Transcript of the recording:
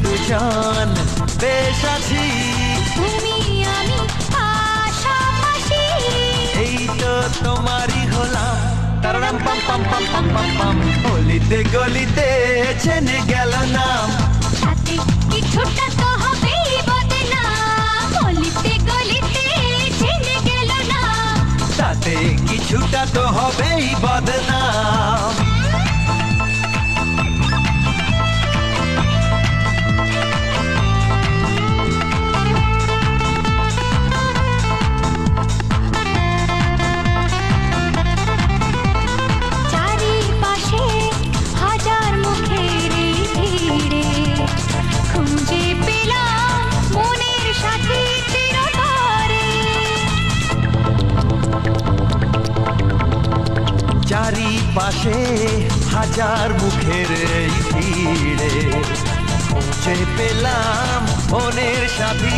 দুজন বেশ আছি, তুমি আমি পাশাপাশি। এই তো তোমারই হলাম, তারারাম পাম পাম পাম পাম পাম পাম। গলিতে গলিতে চেনে গেল নাম, সাথে কিছুটা তো হবেই বদনাম। গলিতে গলিতে চেনে গেল না, তাতে কিছুটা তো হবেই বদনাম। চারিপাশে হাজার মুখের এই ভিড়ে খুঁজে পেলাম মনের সাথী চিরতরে। চারিপাশে হাজার মুখের এই ভিড়ে খুঁজে পেলাম মনের সাথী